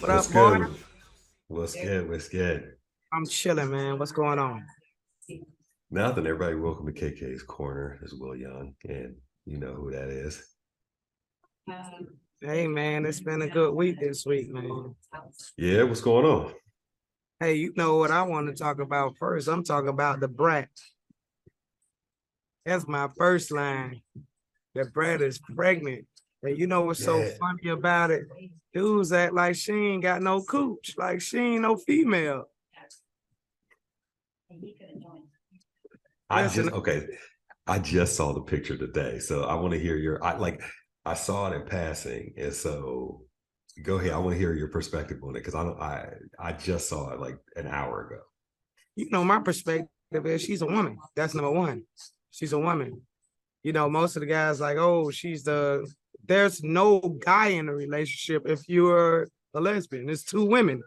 What What's up, boy? good? What's good? What's good? I'm chilling, man. What's going on? Nothing. Everybody, welcome to KK's Corner. This is Will Young, and you know who that is. Hey, man, it's been a good week this week, man. Yeah, what's going on? Hey, you know what I want to talk about first? I'm talking about the Brat. That's my first line. The Brat is pregnant. And you know what's so Yeah, funny about it? Dudes act like she ain't got no cooch, like she ain't no female. I Listen, just okay. I just saw the picture today, so I want to hear your. I saw it in passing, and so go ahead. I want to hear your perspective on it because I just saw it like an hour ago. you know, my perspective is she's a woman. That's number one. She's a woman. You know, most of the guys like, oh, there's no guy in a relationship if you're a lesbian. It's two women,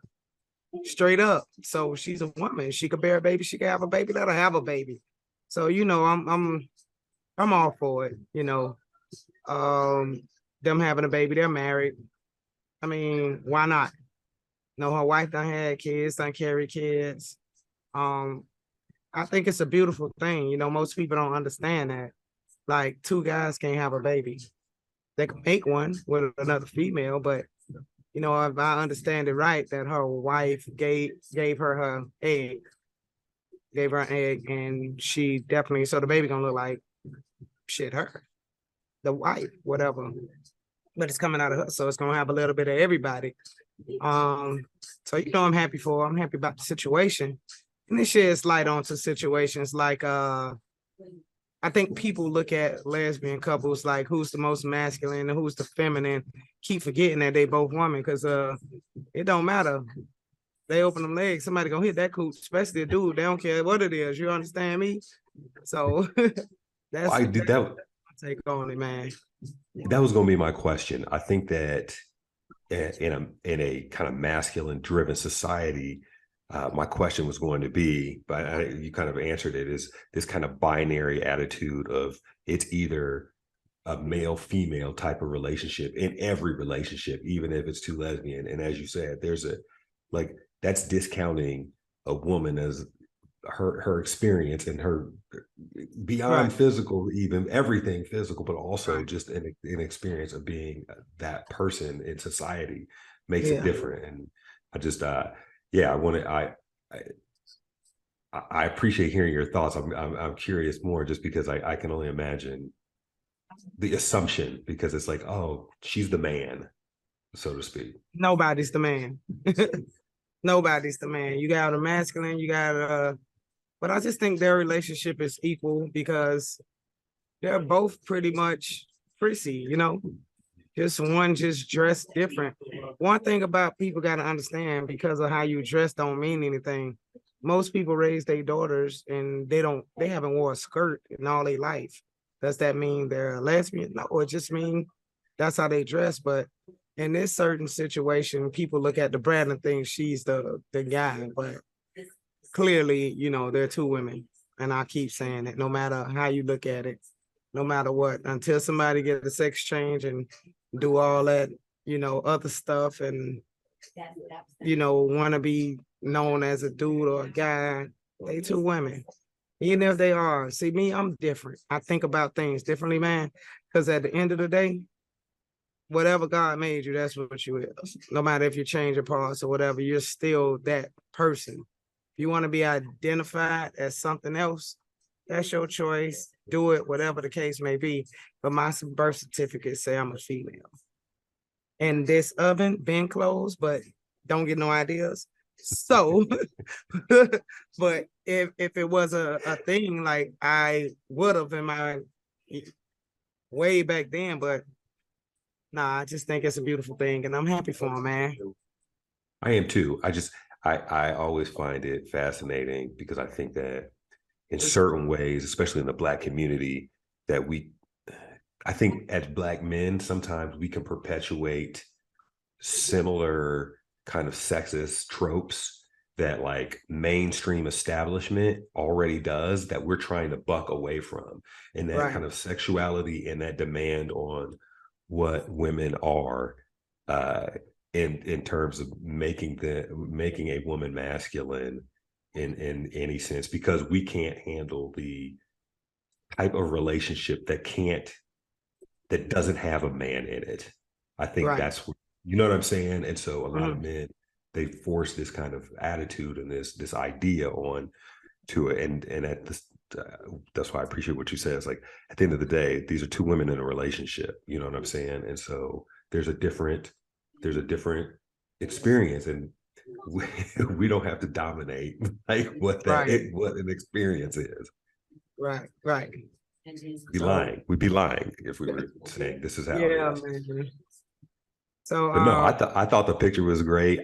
straight up. So she's a woman. She could bear a baby. She could have a baby. Let her have a baby. So you know, I'm all for it. You know, um, them having a baby. They're married. I mean, why not? No, her wife done had kids, done carry kids. Um, I think it's a beautiful thing. You know, most people don't understand that. Like two guys can't have a baby. They can make one with another female, but you know, if I understand it right, that her wife gave her egg, gave her an egg, and she definitely so the baby gonna look like shit her, the wife, whatever. But it's coming out of her, so it's gonna have a little bit of everybody. Um, so you know, I'm happy for her. I'm happy about the situation, and this sheds light onto situations like I think people look at lesbian couples like who's the most masculine and who's the feminine, keep forgetting that they both women because it don't matter. They open them legs, somebody gonna hit that coot, especially a dude. They don't care what it is. You understand me? So I that's did that. my take on it, man. That was going to be my question. I think that in a kind of masculine driven society, my question was going to be, but you kind of answered it, is this kind of binary attitude of it's either a male female type of relationship in every relationship, even if it's two lesbian. And as you said, there's a like that's discounting a woman as her experience and her beyond Right, physical, even everything physical, but also right. just an experience of being that person in society makes it Yeah. different. And I just yeah, I I appreciate hearing your thoughts. I'm curious more just because I can only imagine the assumption because it's like, oh, she's the man, so to speak. Nobody's the man. Nobody's the man. You got a masculine, you got but I just think their relationship is equal because they're both pretty much prissy, you know. Just one just dressed different. One thing about people got to understand because of how you dress don't mean anything. Most people raise their daughters and they haven't wore a skirt in all their life. Does that mean they're a lesbian? No, it just means that's how they dress. But in this certain situation, people look at the Brat and think she's the guy. But clearly, you know, they're two women. And I keep saying it, no matter how you look at it, no matter what, until somebody get a sex change and do all that, you know, other stuff and, you know, want to be known as a dude or a guy, they two women. Even if they are. See, me, I'm different. I think about things differently, man. Because at the end of the day, whatever God made you, that's what you is. No matter if you change your parts or whatever, you're still that person. If you want to be identified as something else, that's your choice. Do it, whatever the case may be. But my birth certificate say I'm a female. And this oven been closed, but don't get no ideas. So, but if it was a thing, like I would have in my way back then, but nah, I just think it's a beautiful thing, and I'm happy for him, man. I am too. I always find it fascinating because I think that in certain ways, especially in the Black community, that I think as Black men, sometimes we can perpetuate similar kind of sexist tropes that like mainstream establishment already does that we're trying to buck away from. And that Right. kind of sexuality and that demand on what women are, uh, in terms of making a woman masculine in any sense, because we can't handle the type of relationship that doesn't have a man in it. I think Right. that's what, you know what I'm saying? And so a lot of Mhm. men, they force this kind of attitude and this idea on to it. And at this, that's why I appreciate what you said. It's like, at the end of the day, these are two women in a relationship. You know what I'm saying? And so there's a different experience, and we, we don't have to dominate like Right. what an experience is. Right. Right. So We'd be lying if we were saying this is how it yeah, is. man. So But no, I thought the picture was great.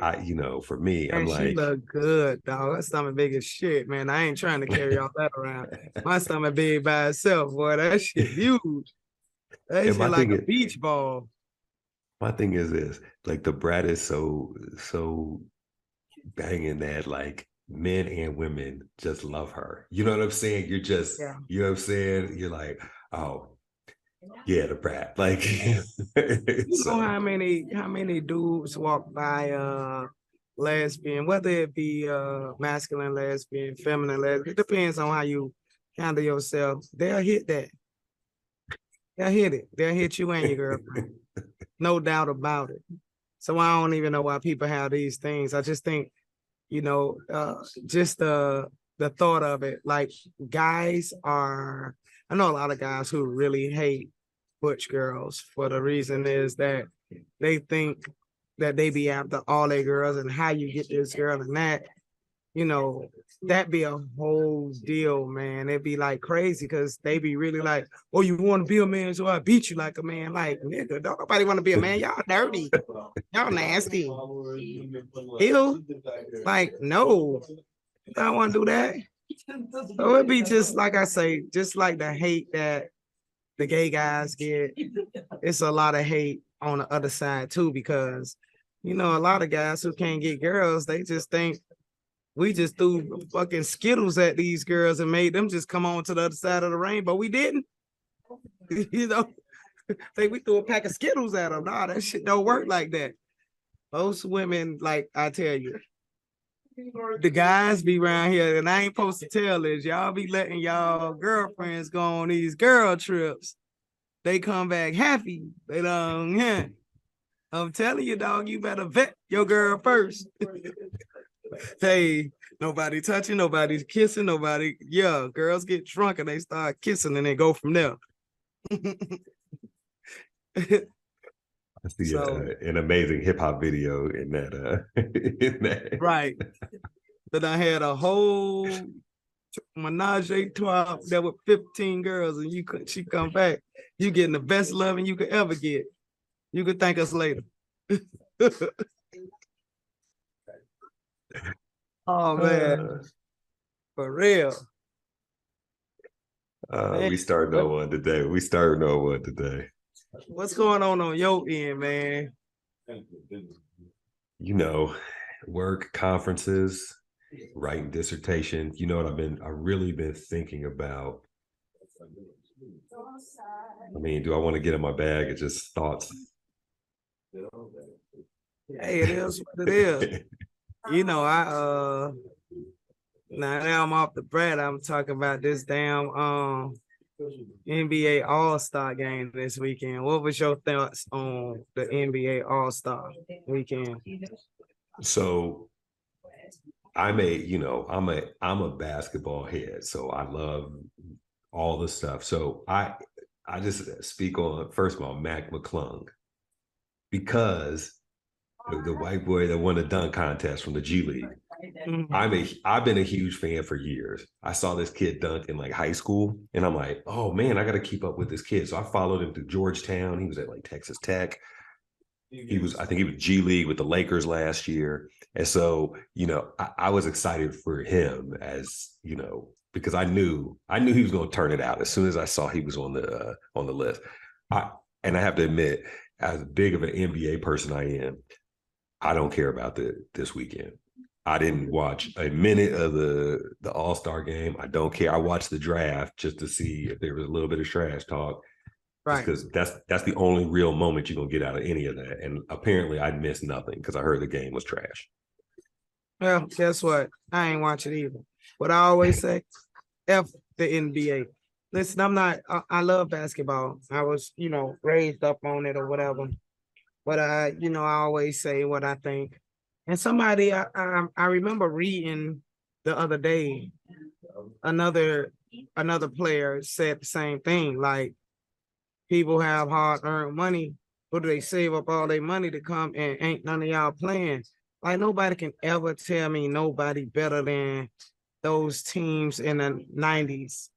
For me, I'm man, she like, look good, dog. That stomach big as shit, man. I ain't trying to carry all that around. My stomach big by itself, boy. That shit huge. That and shit like a beach ball. my thing is this, like the Brat is so banging that like men and women just love her. You know what I'm saying? Yeah. You know what I'm saying? You're like, oh yeah, the Brat. Like, You know so how many dudes walk by lesbian, whether it be masculine lesbian, feminine lesbian, it depends on how you handle yourself. They'll hit that. They'll hit it. They'll hit you and your girlfriend. No doubt about it. So I don't even know why people have these things. I just think, just the thought of it, like guys are, I know a lot of guys who really hate butch girls for the reason is that they think that they be after all their girls and how you get this girl and that, you know, that be a whole deal, man. It'd be like crazy because they be really like, oh, you want to be a man, so I beat you like a man. Like, nigga, don't nobody want to be a man. Y'all dirty. Y'all nasty. Ew. Like, no, I don't want to do that. So it'd be just like I say, just like the hate that the gay guys get. It's a lot of hate on the other side too, because a lot of guys who can't get girls, they just think we just threw fucking Skittles at these girls and made them just come on to the other side of the rainbow. We didn't. Think we threw a pack of Skittles at them. Nah, that shit don't work like that. Most women, like I tell you, the guys be around here, and I ain't supposed to tell this. Y'all be letting y'all girlfriends go on these girl trips. They come back happy. They don't, yeah. I'm telling you, dog, you better vet your girl first. Hey, nobody touching, nobody's kissing, nobody. Yeah, girls get drunk and they start kissing and they go from there. I see So, an amazing hip hop video in that. In that. right. But I had a whole menage a trois there with 15 girls, and she come back. You getting the best loving you could ever get. You could thank us later. Oh man, for real. Man, We starting on one today. what's going on your end, man? Work, conferences, writing dissertation. You know what I really been thinking about. I mean, do I want to get in my bag or just thoughts? Hey, it is what it is. I now I'm off the Brat. I'm talking about this damn NBA All-Star game this weekend. What was your thoughts on the NBA All-Star weekend? So I'm a basketball head, so I love all the stuff. So I just speak on, first of all, Mac McClung, because the white boy that won the dunk contest from the G League. I've been a huge fan for years. I saw this kid dunk in like high school, and I'm like, oh man, I got to keep up with this kid. So I followed him to Georgetown. He was at like Texas Tech. I think he was G League with the Lakers last year. And so, I was excited for him, as, because I knew he was going to turn it out as soon as I saw he was on the list. And I have to admit, as big of an NBA person I am, I don't care about this weekend. I didn't watch a minute of the All-Star game. I don't care. I watched the draft just to see if there was a little bit of trash talk. just Right. because that's the only real moment you're gonna get out of any of that. And apparently, I missed nothing because I heard the game was trash. Well, guess what? I ain't watch it either. What I always say, F the NBA. Listen, I love basketball. I was, raised up on it or whatever. But I always say what I think. And somebody I remember reading the other day, another another player said the same thing. Like, people have hard earned money, but they save up all their money to come and ain't none of y'all playing. Like, nobody can ever tell me nobody better than those teams in the 90s,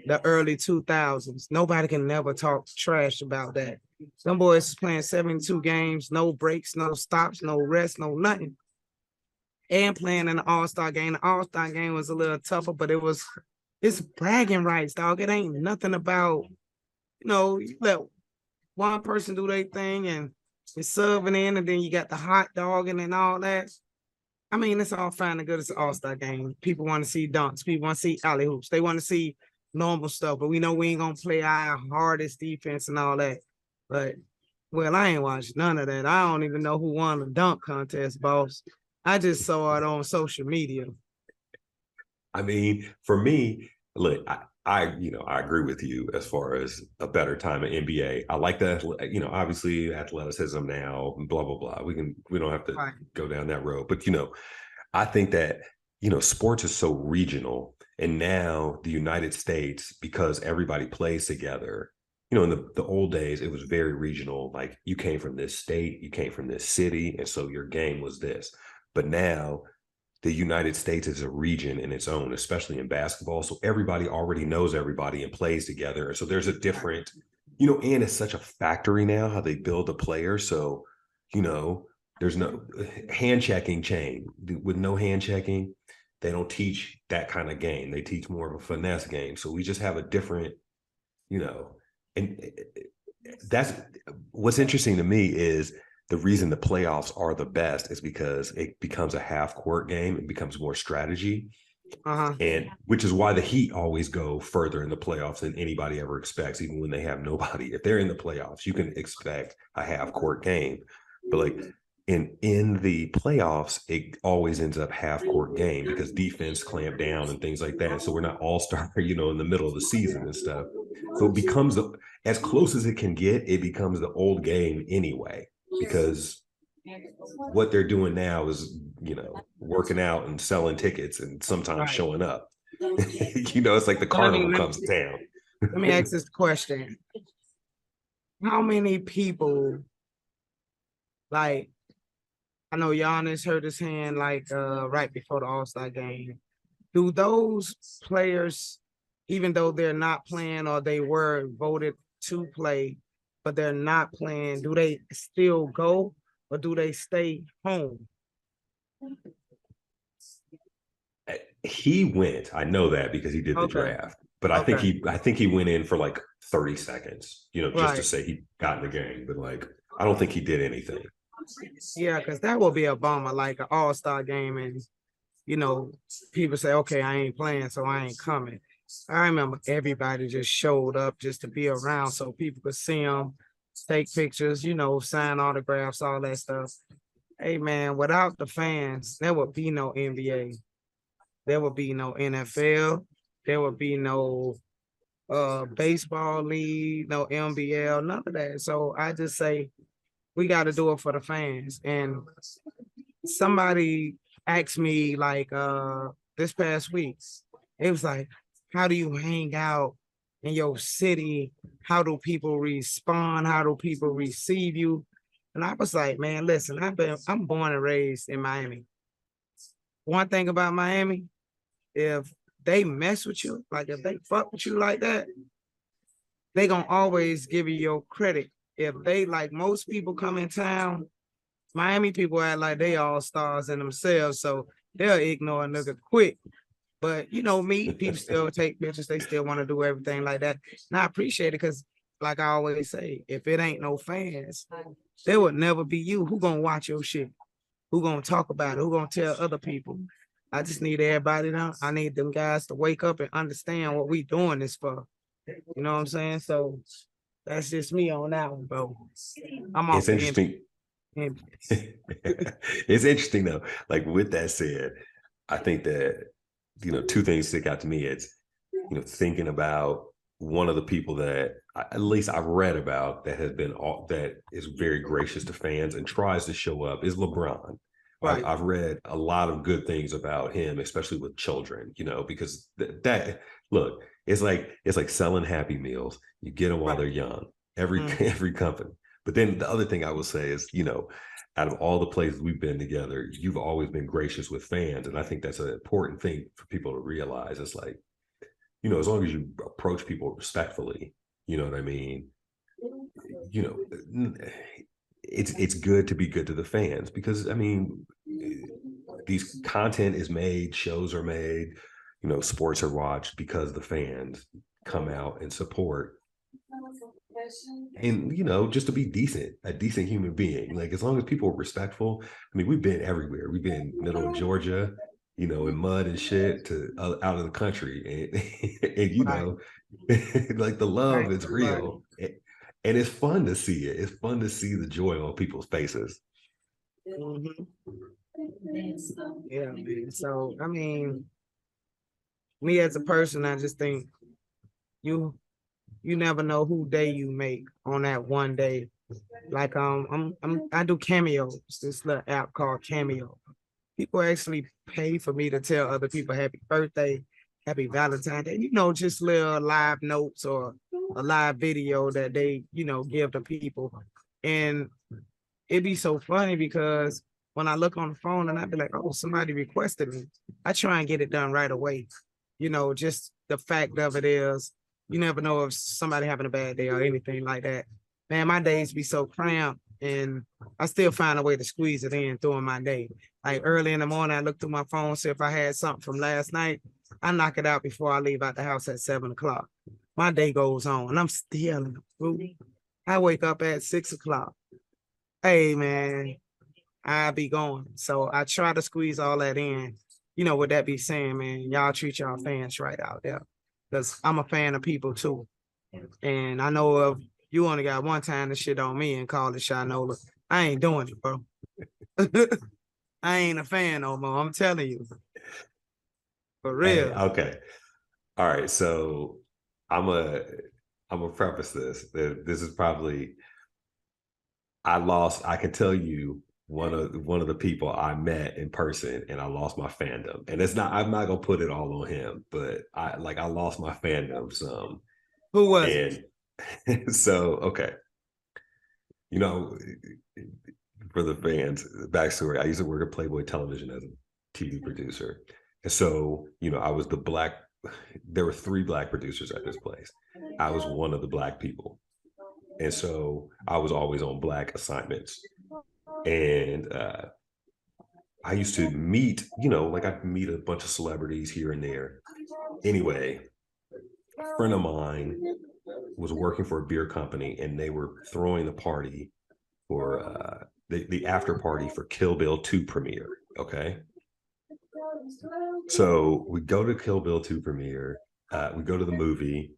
the early 2000s. Nobody can never talk trash about that. Some boys is playing 72 games, no breaks, no stops, no rest, no nothing. And playing in the All-Star game. The All-Star game was a little tougher, but it's bragging rights, dog. It ain't nothing about, you let one person do their thing and it's serving in, and then you got the hot dog and all that. I mean, it's all fine and good. It's an all-star game. People want to see dunks. People want to see alley hoops. They want to see normal stuff, but we know we ain't gonna play our hardest defense and all that. But well, I ain't watched none of that. I don't even know who won the dunk contest, boss. I just saw it on social media. I mean, for me, look, I agree with you as far as a better time in NBA. I like that, obviously athleticism now, blah blah blah. We don't have to Right. go down that road, but I think that sports is so regional, and now the United States, because everybody plays together. In the old days, it was very regional. Like, you came from this state, you came from this city, and so your game was this. But now the United States is a region in its own, especially in basketball. So everybody already knows everybody and plays together. And so there's a different, and it's such a factory now how they build a player. So, there's no hand checking chain. With no hand checking, they don't teach that kind of game. They teach more of a finesse game. So we just have a different, and that's what's interesting to me is the reason the playoffs are the best is because it becomes a half court game. It becomes more strategy. Uh-huh. And which is why the Heat always go further in the playoffs than anybody ever expects, even when they have nobody. If they're in the playoffs, you can expect a half court game. But like in the playoffs, it always ends up half court game because defense clamp down and things like that. So we're not all-star, in the middle of the season and stuff. So it becomes as close as it can get, it becomes the old game anyway, because what they're doing now is, working out and selling tickets and sometimes Right. showing up. It's like the carnival comes to town. Let me ask this question. How many people, like, I know Giannis hurt his hand right before the All-Star game. Do those players, even though they're not playing or they were voted to play, but they're not playing, do they still go or do they stay home? He went. I know that because he did the draft. But I think he went in for like 30 seconds, just to say he got in the game. But like, I don't think he did anything. Yeah, because that will be a bummer, like an all-star game, and people say, okay, I ain't playing, so I ain't coming. I remember everybody just showed up just to be around so people could see them, take pictures, sign autographs, all that stuff. Hey man, without the fans, there would be no NBA. There would be no NFL. There would be no baseball league, no MBL, none of that. So I just say we got to do it for the fans. And somebody asked me this past week, it was like, how do you hang out in your city? How do people respond? How do people receive you? And I was like, man, listen, I'm born and raised in Miami. One thing about Miami, if they mess with you, like if they fuck with you like that, they gonna always give you your credit. If they, like most people come in town, Miami people act like they all stars in themselves, so they'll ignore a nigga quick. But me, people still take pictures, they still want to do everything like that. And I appreciate it because, like I always say, if it ain't no fans, there would never be you. Who gonna watch your shit? Who gonna talk about it? Who gonna tell other people? I just need everybody to, I need them guys to wake up and understand what we doing this for. You know what I'm saying? So That's just me on that one, bro. I'm off It's the interesting. end. It's interesting though. Like with that said, I think that two things stick out to me. It's thinking about one of the people that at least I've read about that has been that is very gracious to fans and tries to show up is LeBron. Right. I've read a lot of good things about him, especially with children. Because that look, it's like selling Happy Meals. You get them while they're young. Every company. But then the other thing I will say is, out of all the places we've been together, you've always been gracious with fans, and I think that's an important thing for people to realize. It's like, as long as you approach people respectfully, you know what I mean? It's good to be good to the fans because I mean, these content is made, shows are made, sports are watched because the fans come out and support. And just to be a decent human being, like as long as people are respectful. I mean, we've been everywhere. We've been middle of Georgia, in mud and shit to out of the country, and like the love is real, and it's fun to see it. It's fun to see the joy on people's faces. Mm-hmm. Yeah, man. So I mean, me as a person, I just think you never know who day you make on that one day. Like I do cameos, this little app called Cameo. People actually pay for me to tell other people happy birthday, happy Valentine's Day, just little live notes or a live video that they, give to people. And it'd be so funny because when I look on the phone and I'd be like, oh, somebody requested me, I try and get it done right away. Just the fact of it is, you never know if somebody having a bad day or anything like that. Man, my days be so cramped and I still find a way to squeeze it in during my day. Like early in the morning, I look through my phone, see if I had something from last night. I knock it out before I leave out the house at 7 o'clock. My day goes on and I'm still in the mood. I wake up at 6 o'clock. Hey, man, I be going. So I try to squeeze all that in. With that be saying, man, y'all treat y'all fans right out there. Because I'm a fan of people too. And I know if you only got one time to shit on me and call it Shinola, I ain't doing it, bro. I ain't a fan no more. I'm telling you. For real. Hey, okay. All right. So I'm a preface this. This is probably I can tell you one of the people I met in person and I lost my fandom. And I'm not gonna put it all on him, but I lost my fandom some. Who was it? And so okay. For the fans, backstory, I used to work at Playboy Television as a TV producer. And so, I was there were 3 Black producers at this place. I was one of the Black people. And so I was always on Black assignments. And I used to meet, I'd meet a bunch of celebrities here and there. Anyway, a friend of mine was working for a beer company and they were throwing the party for the after party for Kill Bill 2 premiere. Okay. So we go to Kill Bill 2 premiere. We go to the movie,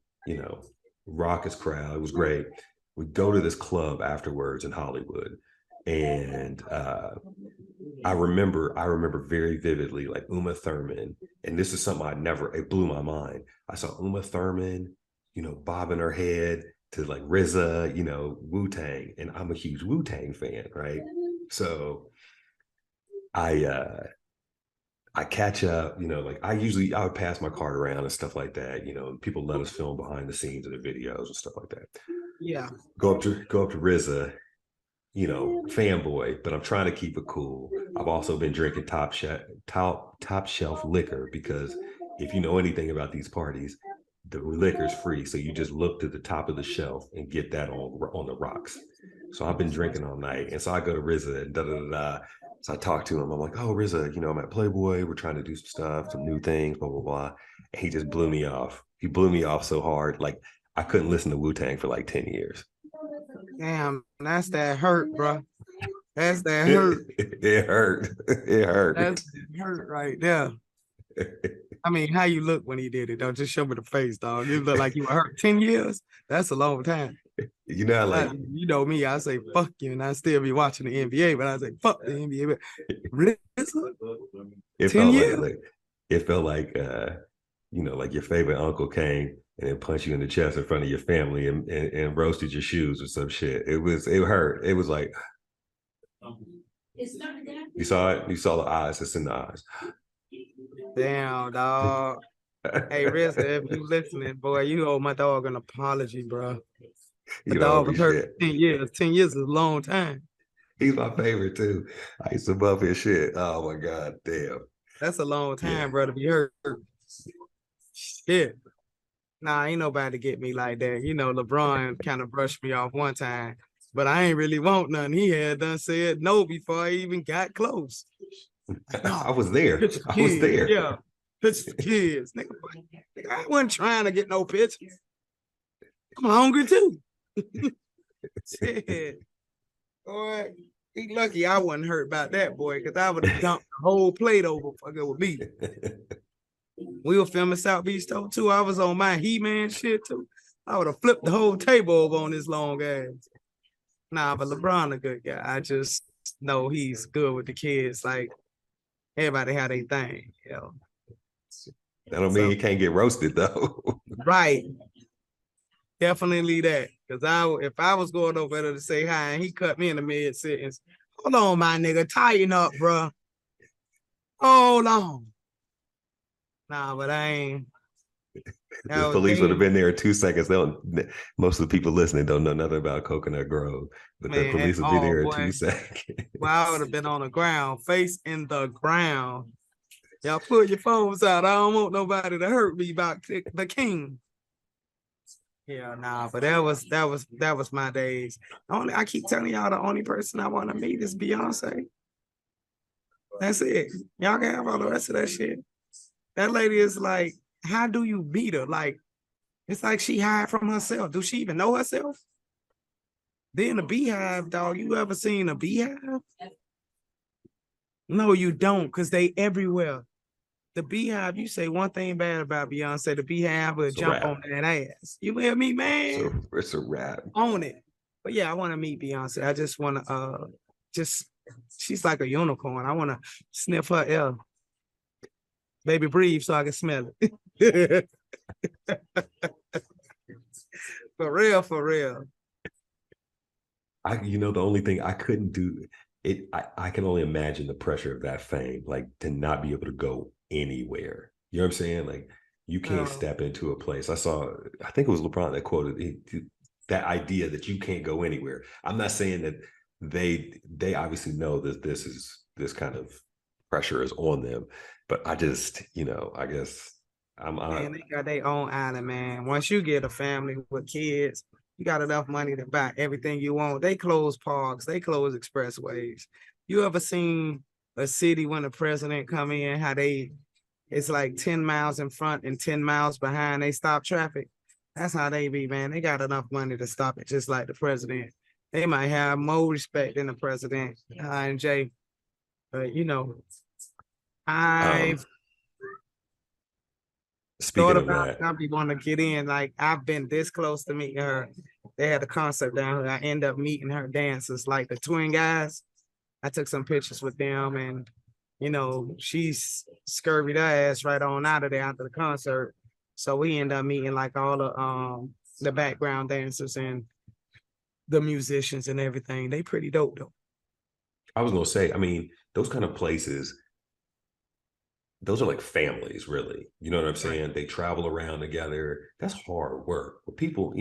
raucous crowd. It was great. We go to this club afterwards in Hollywood. And I remember very vividly, like Uma Thurman. And this is something it blew my mind. I saw Uma Thurman, bobbing her head to like RZA, Wu-Tang. And I'm a huge Wu-Tang fan, right? So I catch up, I would pass my card around and stuff like that, and people let us film behind the scenes of the videos and stuff like that. Yeah. Go up to RZA, fanboy, but I'm trying to keep it cool. I've also been drinking top shelf liquor because if you know anything about these parties, the liquor's free. So you just look to the top of the shelf and get that on the rocks. So I've been drinking all night. And so I go to RZA and da-da-da-da. So I talk to him. I'm like, oh, RZA, I'm at Playboy. We're trying to do some stuff, some new things, blah, blah, blah. And he just blew me off. He blew me off so hard. Like I couldn't listen to Wu-Tang for like 10 years. Damn, that's that hurt, bro. That's that hurt. It hurt. It hurt. That's hurt right there. I mean, how you look when he did it? Don't just show me the face, dog. You look like you were hurt 10 years. That's a long time. You know, like You know me, I say fuck you, and I still be watching the NBA, but I say fuck the NBA. But really, it 10 felt years? like it felt like like your favorite uncle came and then punched you in the chest in front of your family and roasted your shoes or some shit. It hurt. It was like you saw it, you saw the eyes, it's in the eyes. Damn, dog. Hey, Riz, if you listening, boy, you owe my dog an apology, bro. The You don't owe dog me was hurt shit. 10 years. 10 years is a long time. He's my favorite too. I used to love his shit. Oh my god, damn. That's a long Yeah. time, bro, to be hurt. Shit. Nah, ain't nobody get me like that. You know, LeBron kind of brushed me off one time, but I ain't really want none. He had done said no before I even got close. I No, was there. pitch the I was kids. there. Yeah, pitch the kids. Nigga, I wasn't trying to get no pitches. I'm hungry too. Shit. Boy, he lucky I wasn't hurt about that, boy, because I would have dumped the whole plate over fucking with me. We were filming South Beach though too. I was on my He-Man shit too. I would have flipped the whole table over on this long ass. Nah, but LeBron a good guy. I just know he's good with the kids. Like everybody had a thing, you know. That don't mean he can't get roasted though. Right. Definitely that. Cause if I was going over there to say hi and he cut me in the mid sentence, hold on, my nigga, tighten up, bro. Hold on. Nah, but I ain't. The police would have been there in 2 seconds. Most of the people listening don't know nothing about Coconut Grove, but the Man, police would be there in boy. 2 seconds. Well, I would have been on the ground, face in the ground. Y'all put your phones out. I don't want nobody to hurt me about the king. Yeah, nah, but that was my days. I keep telling y'all the only person I want to meet is Beyonce. That's it. Y'all can have all the rest of that shit. That lady is like, how do you beat her? Like, it's like she hide from herself. Do she even know herself? Then the beehive, dog. You ever seen a beehive? No, you don't, because they everywhere. The beehive, you say one thing bad about Beyonce, the beehive will jump on that ass. You hear me, man? So it's a wrap. Own it. But yeah, I want to meet Beyonce. I just want to she's like a unicorn. I want to sniff her air. Baby, breathe so I can smell it. For real, for real. The only thing I couldn't do it, I can only imagine the pressure of that fame, like to not be able to go anywhere. You know what I'm saying? Like you can't step into a place. I think it was LeBron that quoted that idea that you can't go anywhere. I'm not saying that they obviously know that this kind of pressure is on them, but I just, I guess Man, they got their own island, man. Once you get a family with kids, you got enough money to buy everything you want. They close parks, they close expressways. You ever seen a city when the president come in, how it's like 10 miles in front and 10 miles behind, they stop traffic? That's how they be, man. They got enough money to stop it, just like the president. They might have more respect than the president, and Jay. But I've speaking thought of about that, some people want to get in. Like I've been this close to meeting her. They had a concert down here. I end up meeting her dancers, like the twin guys. I took some pictures with them, and she's scurried her ass right on out of there after the concert. So we end up meeting like all the background dancers and the musicians and everything. They pretty dope though. I was gonna say, I mean, those kind of places, those are like families, really. You know what I'm saying? Right. They travel around together. That's hard work. But people,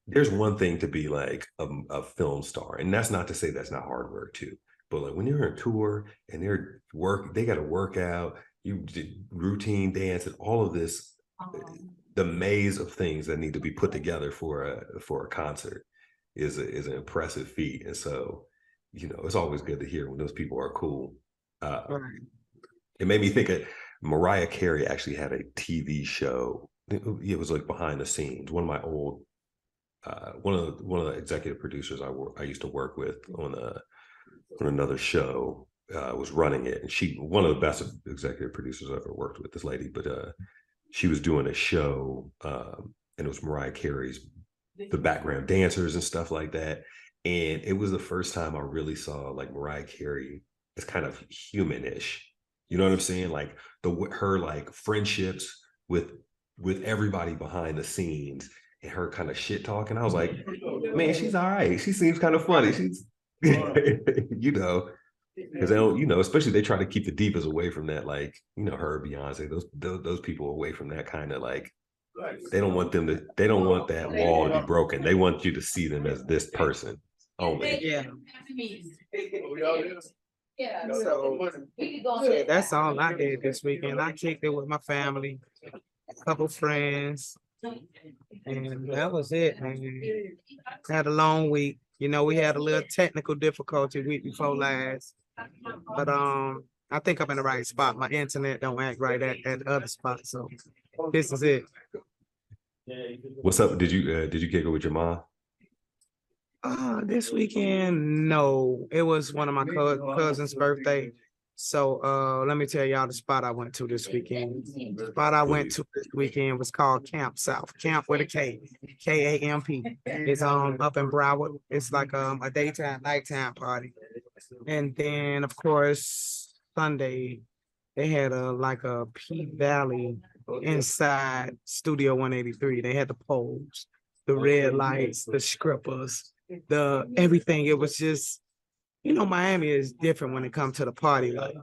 there's one thing to be like a film star, and that's not to say that's not hard work too. But like when you're on tour and they got to work out, you did routine dance and all of this, the maze of things that need to be put together for a concert is an impressive feat. And so, it's always good to hear when those people are cool. It made me think of Mariah Carey actually had a TV show. It was like behind the scenes. One of my old, one of the executive producers I used to work with on another show was running it, and she, one of the best executive producers I ever worked with, this lady, but she was doing a show and it was Mariah Carey's the background dancers and stuff like that. And it was the first time I really saw like Mariah Carey as kind of humanish. You know what I'm saying? Like her like friendships with everybody behind the scenes and her kind of shit talking. I was like, man, she's all right. She seems kind of funny. She's you know, because they don't, especially they try to keep the divas away from that, like, her, Beyonce, those people away from that kind of like they don't want that wall to be broken. They want you to see them as this person only. Yeah. So yeah, that's all I did this weekend. I kicked it with my family, a couple friends, and that was it, man. Had a long week. We had a little technical difficulty week before last, but I think I'm in the right spot. My internet don't act right at the other spot, so this is it. What's up? Did you kick it with your mom? This weekend, no. It was one of my cousin's birthday. So let me tell y'all the spot I went to this weekend. The spot I went to this weekend was called Camp South. Camp with a K. KAMP. It's up in Broward. It's like a daytime, nighttime party. And then of course Sunday they had a P Valley inside Studio 183. They had the poles, the red lights, the strippers, the everything. It was just, Miami is different when it comes to the party life.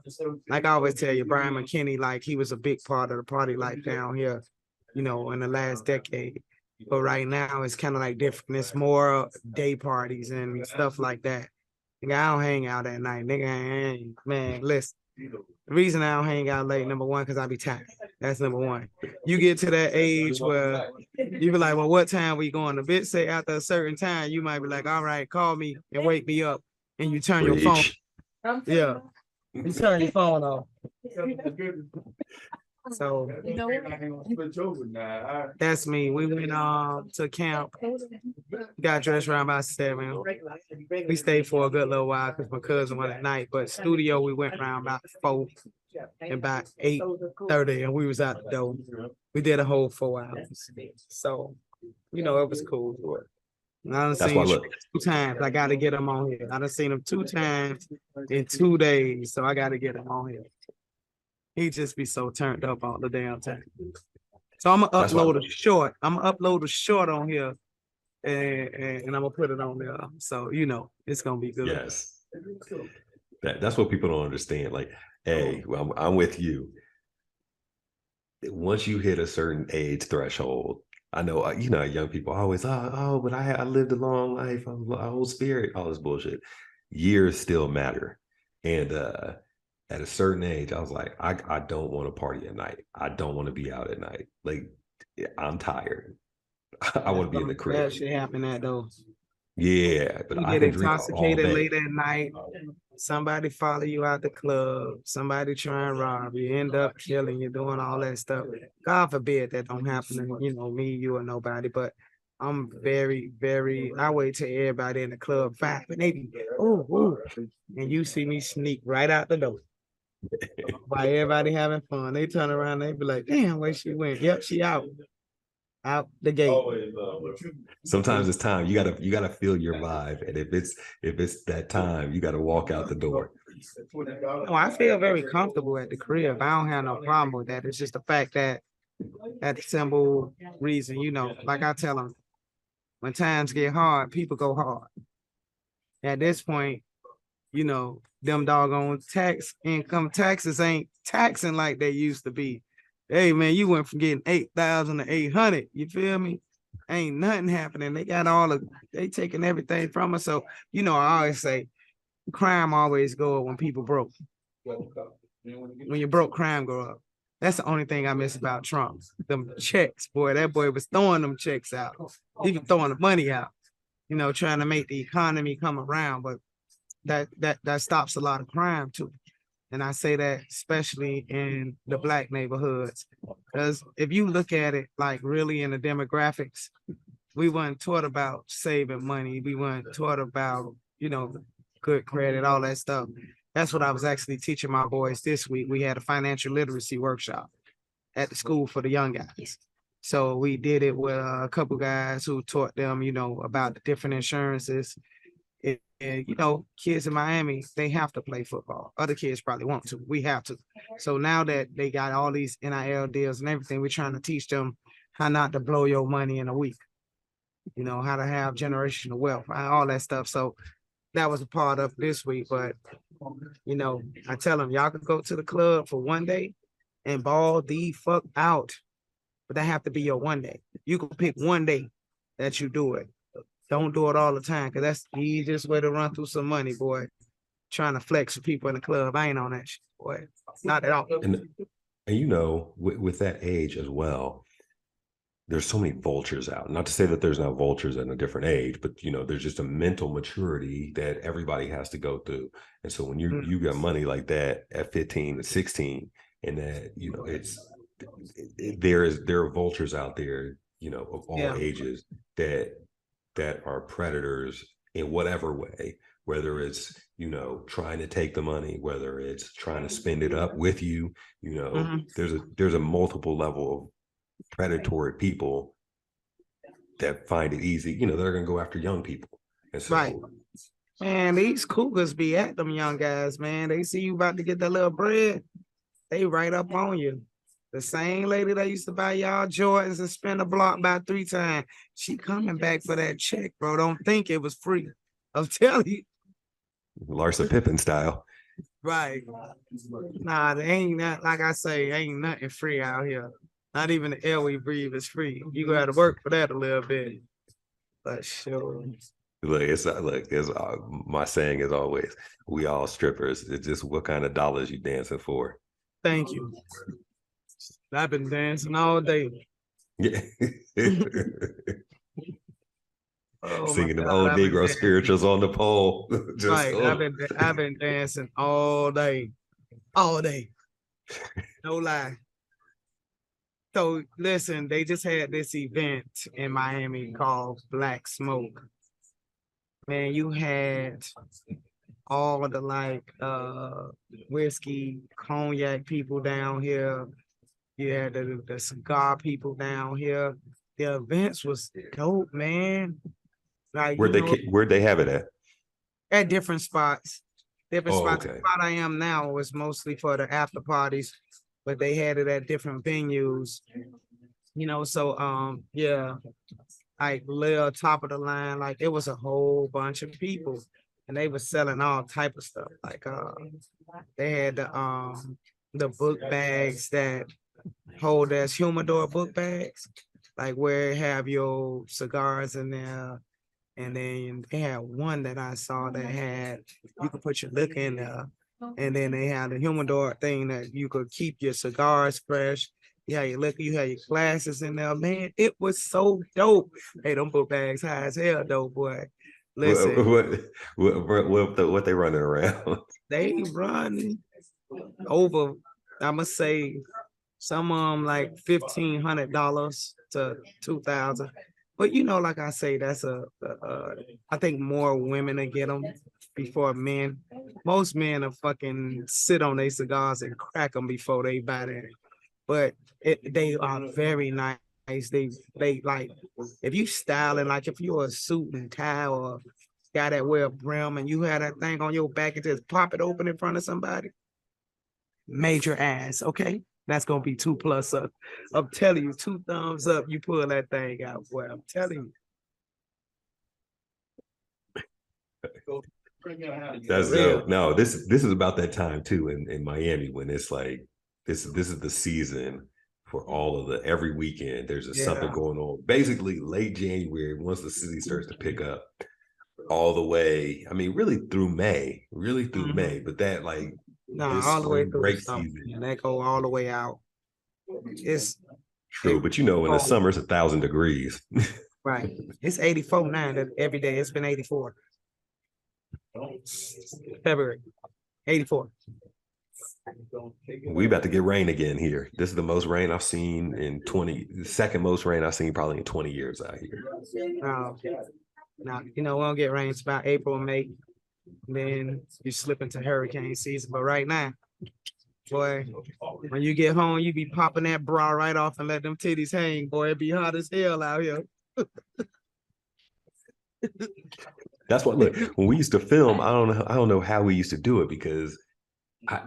Like I always tell you, Brian McKinney, like he was a big part of the party life down here, in the last decade. But right now it's kind of like different. It's more day parties and stuff like that. Nigga, I don't hang out at night. Nigga, man, listen. The reason I don't hang out late, number one, because I be tired. That's number one. You get to that age where you be like, well, what time we going? The bitch say after a certain time, you might be like, all right, call me and wake me up. And you turn your phone. Yeah. You turn your phone off. So that's me. We went to camp. Got dressed around by 7. We stayed for a good little while because my cousin went at night. But studio, we went around about 4 and about 8:30, and we was out the door. We did a whole 4 hours. So, it was cool. I done seen him 2 times. I got to get him on here. I done seen him 2 times in 2 days, so I got to get him on here. He just be so turned up all the damn time. So I'm gonna upload a short. I'm gonna upload a short on here, and I'm gonna put it on there. So it's gonna be good. Yes, that's what people don't understand. Like, hey, well, I'm with you. Once you hit a certain age threshold, I know, young people always, but I lived a long life. I'm a old spirit, all this bullshit. Years still matter. And at a certain age, I was like, I don't want to party at night. I don't want to be out at night. Like, I'm tired. I want to be in the crib. That shit happen at those. Yeah, but you I get can drink all intoxicated day. late at night. Somebody follow you out the club. Somebody try and rob you. End up killing you, doing all that stuff. God forbid that don't happen to me, you, or nobody. But I'm very, very. I wait till everybody in the club 5 and they be and you see me sneak right out the door. While everybody having fun, they turn around, they be like, "Damn, where she went? Yep, she out the gate." Sometimes it's time. You gotta feel your vibe, and if it's that time, you gotta walk out the door. No, I feel very comfortable at the crib. I don't have no problem with that. It's just the fact that the simple reason, like I tell them, when times get hard, people go hard. At this point, them doggone income taxes ain't taxing like they used to be. Hey man, you went from getting 8,000 to 800. You feel me? Ain't nothing happening. They got they taking everything from us. So, I always say crime always go up when people broke. When you broke, crime go up. That's the only thing I miss about Trump. Them checks, boy, that boy was throwing them checks out. He was throwing the money out, trying to make the economy come around. But that stops a lot of crime too. And I say that especially in the Black neighborhoods. Because if you look at it like really in the demographics, we weren't taught about saving money. We weren't taught about, good credit, all that stuff. That's what I was actually teaching my boys this week. We had a financial literacy workshop at the school for the young guys. So we did it with a couple guys who taught them, about the different insurances. And kids in Miami, they have to play football. Other kids probably want to. We have to. So now that they got all these NIL deals and everything, we're trying to teach them how not to blow your money in a week. How to have generational wealth, all that stuff. So that was a part of this week. But I tell them y'all can go to the club for one day and ball the fuck out. But that have to be your one day. You can pick one day that you do it. Don't do it all the time, because that's the easiest way to run through some money, boy. Trying to flex with people in the club. I ain't on that shit, boy. Not at all. And with that age as well, there's so many vultures out. Not to say that there's not vultures at a different age, but there's just a mental maturity that everybody has to go through. And so when you got money like that at 15 to 16, and that there are vultures out there, of all ages that are predators in whatever way, whether it's trying to take the money, whether it's trying to spend it up with you. There's a multiple level of predatory people that find it easy, that are going to go after young people. And so, right. Man, these cougars be at them young guys, man. They see you about to get that little bread, they right up on you. The same lady that used to buy y'all Jordans and spend a block about 3 times, she coming back for that check, bro. Don't think it was free. I'm telling you. Larsa Pippen style. Right. Nah, there ain't not, like I say, ain't nothing free out here. Not even the air we breathe is free. You gotta work for that a little bit. But sure. It's my saying is always, we all strippers. It's just what kind of dollars you dancing for. Thank you. I've been dancing all day. Yeah. Singing them old God, Negro spirituals on the pole. Right. I've been dancing all day. All day. No lie. So listen, they just had this event in Miami called Black Smoke. Man, you had all of the whiskey, cognac people down here. You had the cigar people down here. The events was dope, man. Like where'd they have it at different spots. Different spots. Okay. The spot I am now was mostly for the after parties, but they had it at different venues. So like little top of the line, like it was a whole bunch of people, and they were selling all type of stuff. Like they had the book bags that hold as humidor book bags, like where have your cigars in there. And then they had one that I saw that had, you could put your liquor in there. And then they had a humidor thing that you could keep your cigars fresh. You had your liquor, you had your glasses in there. Man, it was so dope. Hey, them book bags high as hell, though, boy. Listen. What they running around? They run over, I must say, some of them like $1,500 to $2,000. But like I say, that's I think more women will get them before men. Most men will fucking sit on their cigars and crack them before they buy them. But they are very nice. They like, if you styling, like if you're a suit and tie or guy that wear a brim and you have that thing on your back and just pop it open in front of somebody, major ass, okay? That's gonna be 2+ up. I'm telling you, 2 thumbs up. You pull that thing out, boy. I'm telling you. That's dope. No, this is about that time too in Miami, when it's like this is the season for all of every weekend. There's something going on. Basically, late January, once the city starts to pick up, all the way. I mean, really through May, May. But that all the way through break season, and that go all the way out. It's true, but in the summer it's 1,000 degrees. Right. It's 84 now. Every day it's been 84. February 84. We about to get rain again here. This is the most rain I've seen in 20. The second most rain I've seen probably in 20 years out here. Now, we don't get rain. It's about April, May. Then you slip into hurricane season. But right now, Boy, when you get home, you be popping that bra right off and let them titties hang. Boy, it be hot as hell out here. That's what look, when we used to film, I don't know how we used to do it because I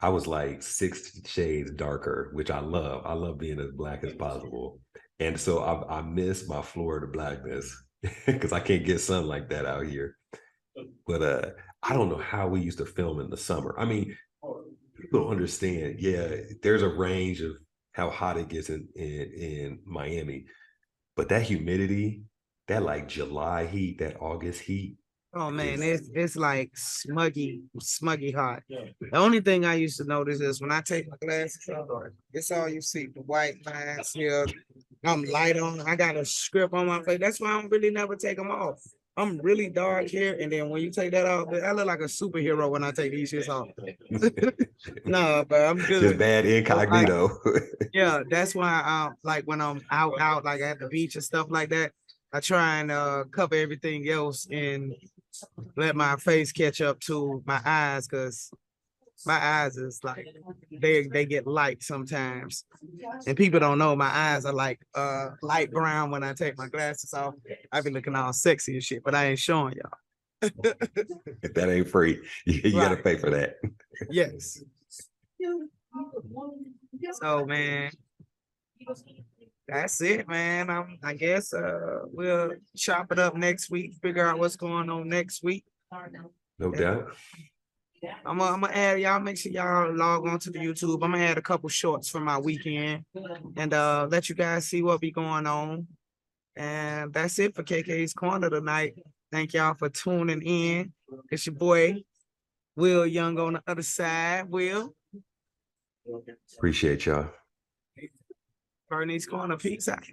was like 6 shades darker, which I love. I love being as black as possible. And so I miss my Florida blackness because I can't get sun like that out here. But I don't know how we used to film in the summer. I mean, people don't understand. Yeah, there's a range of how hot it gets in Miami, but that humidity, that like July heat, that August heat. Oh man, Is it's like smuggy hot. The only thing I used to notice is when I take my glasses off, it's all you see, the white lines here. I'm light on, I got a script on my face. That's why I don't really never take them off. I'm really dark here, and then when you take that off, I look like a superhero when I take these shits off. No, but I'm just good. bad Like, incognito. yeah, that's why like when I'm out like at the beach and stuff like that, I try and cover everything else and let my face catch up to my eyes, because my eyes is like they get light sometimes. And people don't know my eyes are like light brown when I take my glasses off. I be looking all sexy and shit, but I ain't showing y'all. If that ain't free, you got to Right. pay for that. Yes. So man, that's it, man. I guess we'll chop it up next week, figure out what's going on next week. No doubt. I'm gonna add y'all, make sure y'all log on to the YouTube. I'm gonna add a couple shorts from my weekend and let you guys see what be going on. And that's it for KK's Corner tonight. Thank y'all for tuning in. It's your boy Will Young on the other side. Will. Appreciate y'all. Bernie's Corner. Peace out.